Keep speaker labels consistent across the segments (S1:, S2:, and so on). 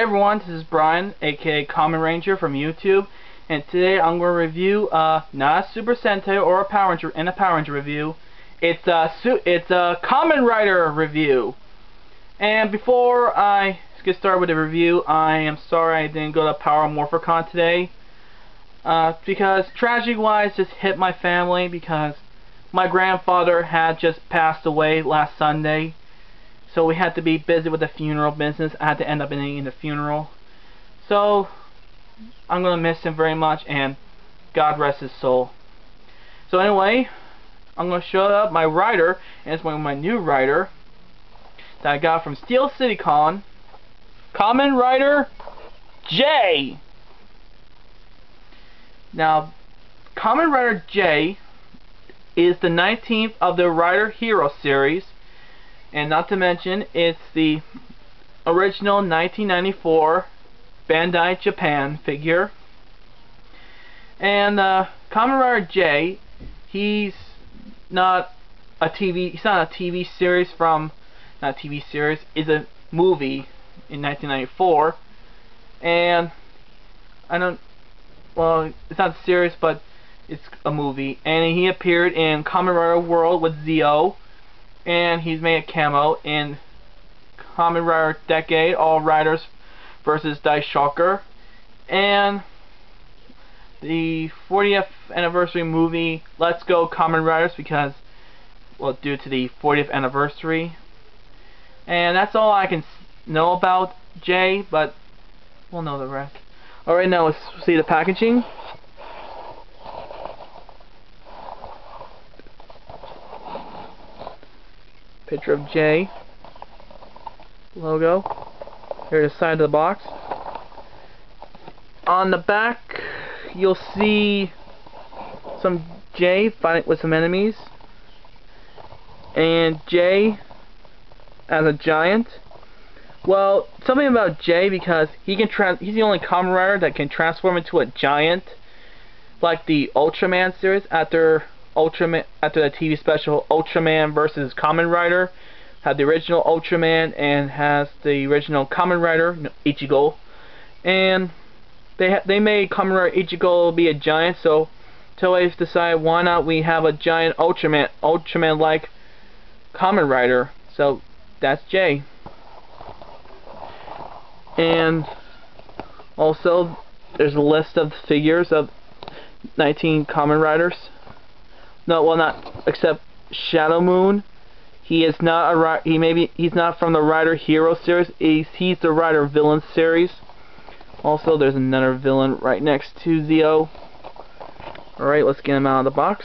S1: Everyone, this is Brian, aka Kamen Ranger from YouTube, and today I'm going to review not a Super Sentai or a Power Ranger review. It's a Kamen Rider review. And before I get started with the review, I am sorry I didn't go to Power Morphicon today, because tragedy-wise just hit my family because my grandfather had just passed away last Sunday. So we had to be busy with the funeral business. I had to end up in the funeral. So I'm going to miss him very much, and God rest his soul. So anyway, I'm going to show up my rider, and it's one of my new rider that I got from Steel City Con. Kamen Rider J. Now, Kamen Rider J is the 19th of the Rider Hero series. And not to mention, it's the original 1994 Bandai Japan figure. And Kamen Rider J, he's not a TV series from, not a TV series, is a movie in 1994. And it's not a series, but it's a movie. And he appeared in Kamen Rider World with Zeo. And he's made a camo in Kamen Rider Decade, All Riders vs. Dice Shocker, and the 40th anniversary movie Let's Go Kamen Riders, because, well, due to the 40th anniversary. And that's all I can know about Jay, but we'll know the rest. Alright, now let's see the packaging. Picture of J logo. Here's the side of the box. On the back, you'll see some J fighting with some enemies, and J as a giant. Well, something about J, because he's the only Kamen Rider that can transform into a giant, like the Ultraman series after the TV special Ultraman vs. Kamen Rider. Had the original Ultraman and has the original Kamen Rider Ichigo, and they made Kamen Rider Ichigo be a giant. So Toei's decided, why not we have a giant Ultraman like Kamen Rider. So that's J. And also there's a list of figures of 19 Kamen Riders. No, well, not except Shadow Moon. He is not he's not from the Rider Hero series. He's the Rider Villain series. Also, there's another villain right next to Zeo. Alright, let's get him out of the box.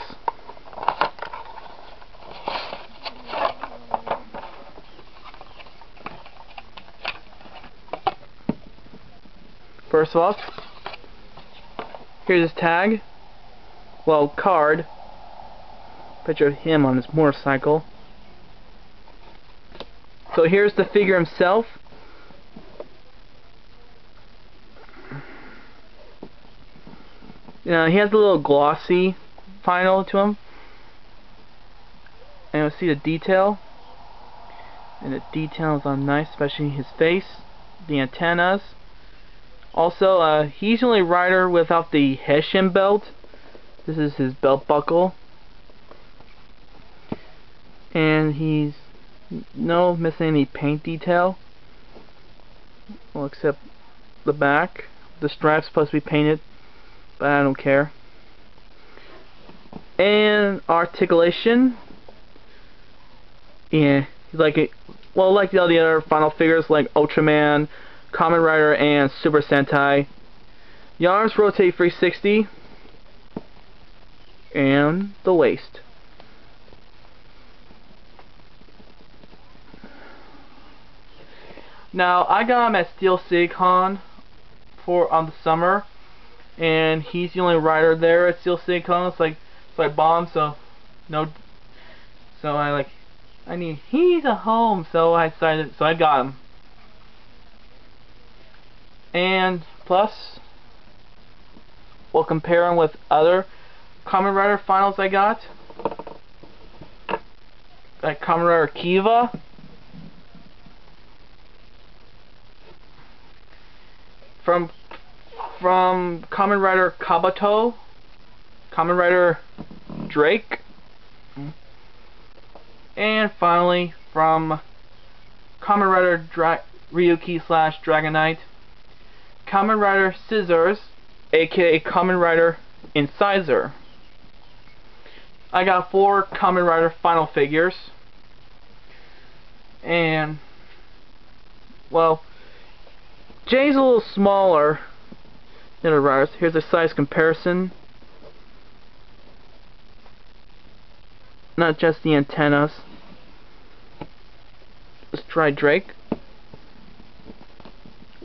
S1: First off, here's his tag. Well, card. Picture of him on his motorcycle. So here's the figure himself. You know, he has a little glossy final to him. And you'll see the detail. And the details are nice, especially his face, the antennas. Also, he's the only rider without the Hessian belt. This is his belt buckle. And he's missing any paint detail. Well, except the back. The strip's supposed to be painted, but I don't care. And articulation. Yeah, like all the other final figures like Ultraman, Kamen Rider, and Super Sentai. The arms rotate 360. And the waist. Now, I got him at Steel City Con on the summer, and he's the only rider there at Steel City Con. So I bought him, he's a home, so I got him. And plus, we'll compare him with other Kamen Rider finals I got, like Kamen Rider Kiva, from Kamen Rider Kabuto, Kamen Rider Drake, and finally from Kamen Rider Ryuki / Dragon Knight, Kamen Rider Scissors, aka Kamen Rider Incisor. I got 4 Kamen Rider final figures, and well, Jay's a little smaller than the Riders. Here's a size comparison. Not just the antennas. Let's try Drake.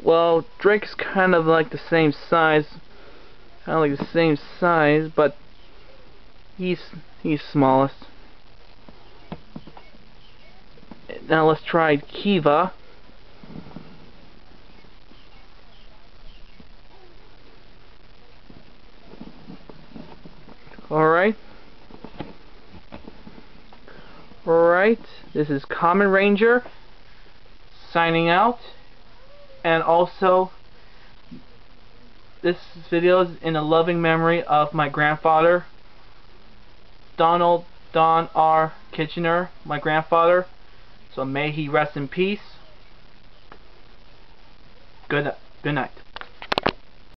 S1: Well, Drake's kind of like the same size, but he's smallest. Now let's try Kiva. Alright, this is Kamen Ranger signing out, and also this video is in a loving memory of my grandfather, Donald Don R. Kitchener, my grandfather, so may he rest in peace. Good night.